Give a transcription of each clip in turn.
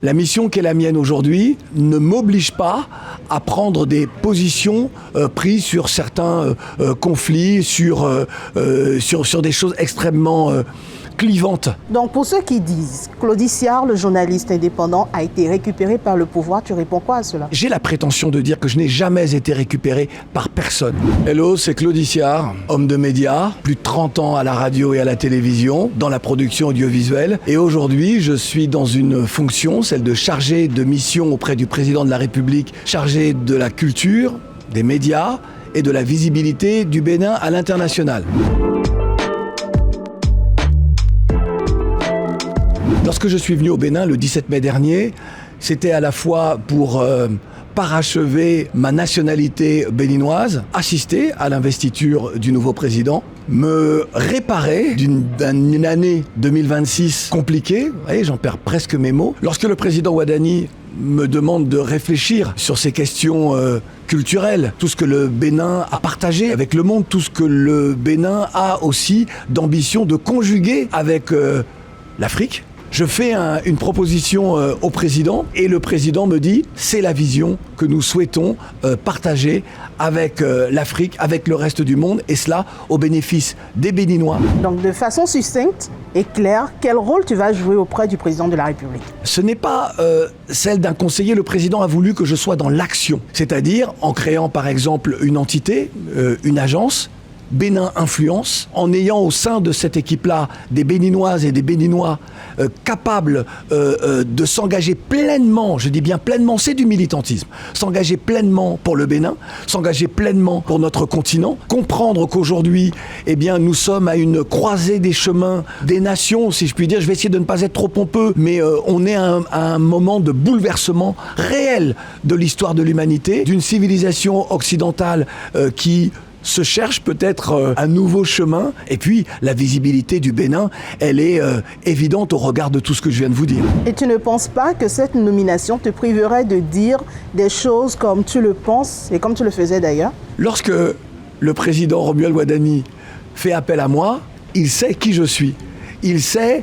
La mission qui est la mienne aujourd'hui ne m'oblige pas à prendre des positions prises sur certains conflits, sur des choses extrêmement clivantes. Donc pour ceux qui disent Claude Issiard, le journaliste indépendant, a été récupéré par le pouvoir, tu réponds quoi à cela? J'ai la prétention de dire que je n'ai jamais été récupéré par personne. Hello, c'est Claude Issiard, homme de médias, plus de 30 ans à la radio et à la télévision, dans la production audiovisuelle. Et aujourd'hui, je suis dans une fonction, celle de chargé de mission auprès du président de la République, chargé de la culture, des médias et de la visibilité du Bénin à l'international. Lorsque je suis venu au Bénin le 17 mai dernier, c'était à la fois pour parachever ma nationalité béninoise, assister à l'investiture du nouveau président, me réparer d'une année 2026 compliquée, vous voyez, j'en perds presque mes mots. Lorsque le président Ouadani me demande de réfléchir sur ces questions culturelles, tout ce que le Bénin a partagé avec le monde, tout ce que le Bénin a aussi d'ambition de conjuguer avec l'Afrique, je fais une proposition au président et le président me dit c'est la vision que nous souhaitons partager avec l'Afrique, avec le reste du monde et cela au bénéfice des Béninois. Donc de façon succincte et claire, quel rôle tu vas jouer auprès du président de la République? Ce n'est pas celle d'un conseiller. Le président a voulu que je sois dans l'action, c'est-à-dire en créant par exemple une entité, une agence, Bénin Influence, en ayant au sein de cette équipe-là des Béninoises et des Béninois capables de s'engager pleinement, je dis bien pleinement, c'est du militantisme, s'engager pleinement pour le Bénin, s'engager pleinement pour notre continent, comprendre qu'aujourd'hui, eh bien, nous sommes à une croisée des chemins des nations, si je puis dire. Je vais essayer de ne pas être trop pompeux, mais on est à un moment de bouleversement réel de l'histoire de l'humanité, d'une civilisation occidentale qui se cherche peut-être un nouveau chemin. Et puis, la visibilité du Bénin, elle est évidente au regard de tout ce que je viens de vous dire. Et tu ne penses pas que cette nomination te priverait de dire des choses comme tu le penses et comme tu le faisais d'ailleurs? Lorsque le président Romuald Ouadani fait appel à moi, il sait qui je suis. Il sait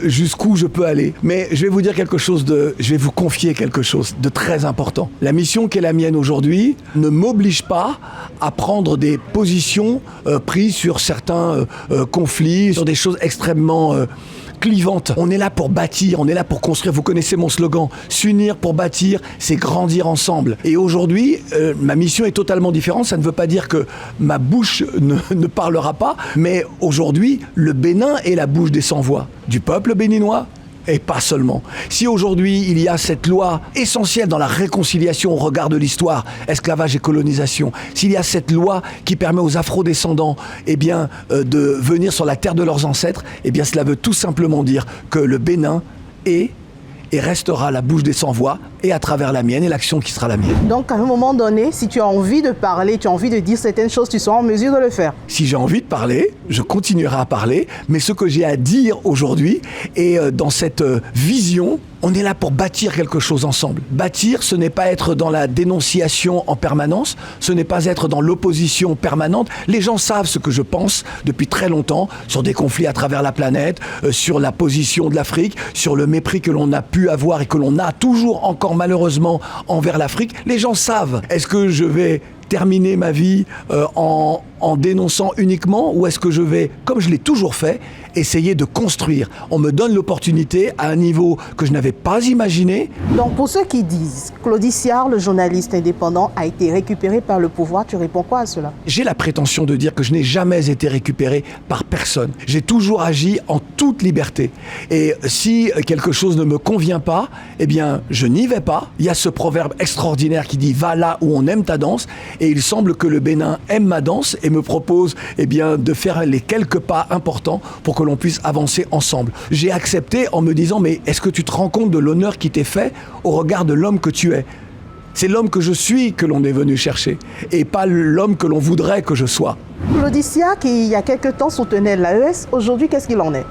jusqu'où je peux aller. Mais je vais vous dire je vais vous confier quelque chose de très important. La mission qui est la mienne aujourd'hui ne m'oblige pas à prendre des positions prises sur certains conflits, sur des choses extrêmement clivantes. On est là pour bâtir, on est là pour construire. Vous connaissez mon slogan, s'unir pour bâtir, c'est grandir ensemble. Et aujourd'hui, ma mission est totalement différente. Ça ne veut pas dire que ma bouche ne parlera pas, mais aujourd'hui, le Bénin est la bouche des sans-voix du peuple béninois. Et pas seulement. Si aujourd'hui il y a cette loi essentielle dans la réconciliation au regard de l'histoire, esclavage et colonisation, s'il y a cette loi qui permet aux afro-descendants de venir sur la terre de leurs ancêtres, cela veut tout simplement dire que le Bénin est et restera la bouche des sans-voix et à travers la mienne et l'action qui sera la mienne. Donc à un moment donné, si tu as envie de parler, tu as envie de dire certaines choses, tu seras en mesure de le faire. Si j'ai envie de parler, je continuerai à parler, mais ce que j'ai à dire aujourd'hui est dans cette vision. On est là pour bâtir quelque chose ensemble. Bâtir, ce n'est pas être dans la dénonciation en permanence, ce n'est pas être dans l'opposition permanente. Les gens savent ce que je pense depuis très longtemps sur des conflits à travers la planète, sur la position de l'Afrique, sur le mépris que l'on a pu avoir et que l'on a toujours encore malheureusement envers l'Afrique. Les gens savent. Est-ce que je vais terminer ma vie en dénonçant uniquement ou est-ce que je vais, comme je l'ai toujours fait, essayer de construire? On me donne l'opportunité à un niveau que je n'avais pas imaginé. Donc pour ceux qui disent Claude Issiard, le journaliste indépendant, a été récupéré par le pouvoir, tu réponds quoi à cela? J'ai la prétention de dire que je n'ai jamais été récupéré par personne. J'ai toujours agi en toute liberté. Et si quelque chose ne me convient pas, je n'y vais pas. Il y a ce proverbe extraordinaire qui dit « Va là où on aime ta danse ». Et il semble que le Bénin aime ma danse et me propose de faire les quelques pas importants pour que l'on puisse avancer ensemble. J'ai accepté en me disant « Mais est-ce que tu te rends compte de l'honneur qui t'est fait au regard de l'homme que tu es ?» C'est l'homme que je suis que l'on est venu chercher et pas l'homme que l'on voudrait que je sois. Claude Issiard, qui il y a quelque temps soutenait l'AES, aujourd'hui qu'est-ce qu'il en est?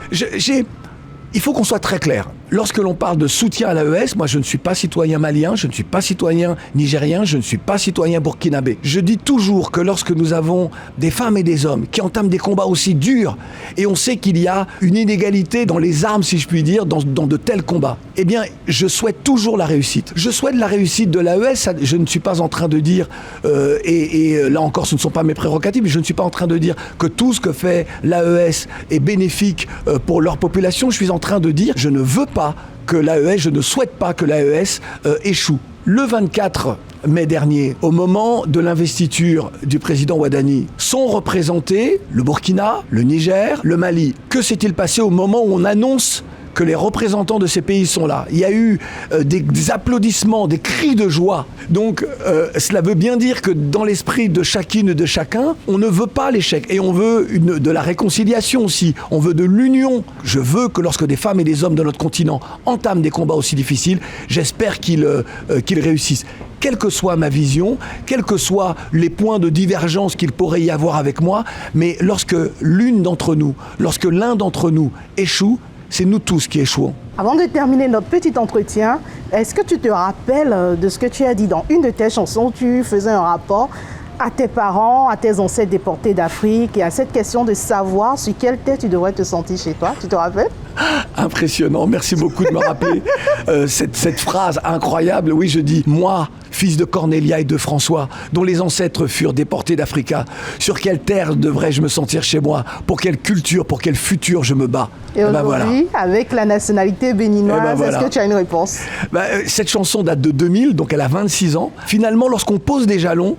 Il faut qu'on soit très clair. lorsque l'on parle de soutien à l'AES, moi je ne suis pas citoyen malien, je ne suis pas citoyen nigérien, je ne suis pas citoyen burkinabé. Je dis toujours que lorsque nous avons des femmes et des hommes qui entament des combats aussi durs, et on sait qu'il y a une inégalité dans les armes, si je puis dire, dans de tels combats, eh bien je souhaite toujours la réussite. Je souhaite la réussite de l'AES, je ne suis pas en train de dire, et là encore ce ne sont pas mes prérogatives, mais je ne suis pas en train de dire que tout ce que fait l'AES est bénéfique pour leur population. Je suis en train de dire, je ne veux pas que l'AES, je ne souhaite pas que l'AES échoue. Le 24 mai dernier, au moment de l'investiture du président Ouaddani, sont représentés le Burkina, le Niger, le Mali. Que s'est-il passé au moment où on annonce que les représentants de ces pays sont là? Il y a eu des applaudissements, des cris de joie. Donc cela veut bien dire que dans l'esprit de chacune et de chacun, on ne veut pas l'échec. Et on veut de la réconciliation aussi. On veut de l'union. Je veux que lorsque des femmes et des hommes de notre continent entament des combats aussi difficiles, j'espère qu'ils réussissent. Quelle que soit ma vision, quels que soient les points de divergence qu'il pourrait y avoir avec moi, mais lorsque l'une d'entre nous, lorsque l'un d'entre nous échoue, c'est nous tous qui échouons. Avant de terminer notre petit entretien, est-ce que tu te rappelles de ce que tu as dit dans une de tes chansons? Tu faisais un rapport à tes parents, à tes ancêtres déportés d'Afrique et à cette question de savoir sur quelle terre tu devrais te sentir chez toi. Tu te rappelles? Impressionnant, merci beaucoup de me rappeler cette phrase incroyable. Oui, je dis, moi, fils de Cornélia et de François, dont les ancêtres furent déportés d'Afrique, sur quelle terre devrais-je me sentir chez moi? Pour quelle culture, pour quel futur je me bats? Et aujourd'hui, avec la nationalité béninoise, est-ce que tu as une réponse? Cette chanson date de 2000, donc elle a 26 ans. Finalement, lorsqu'on pose des jalons,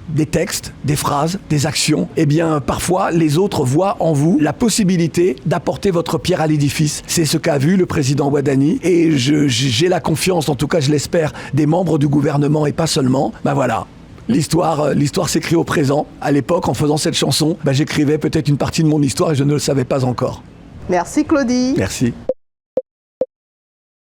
des textes, des phrases, des actions, eh bien parfois les autres voient en vous la possibilité d'apporter votre pierre à l'édifice. C'est ce qu'a vu le président Ouaddani et j'ai la confiance, en tout cas je l'espère, des membres du gouvernement et pas seulement. Voilà. L'histoire s'écrit au présent. À l'époque, en faisant cette chanson, j'écrivais peut-être une partie de mon histoire et je ne le savais pas encore. Merci Claudie. Merci.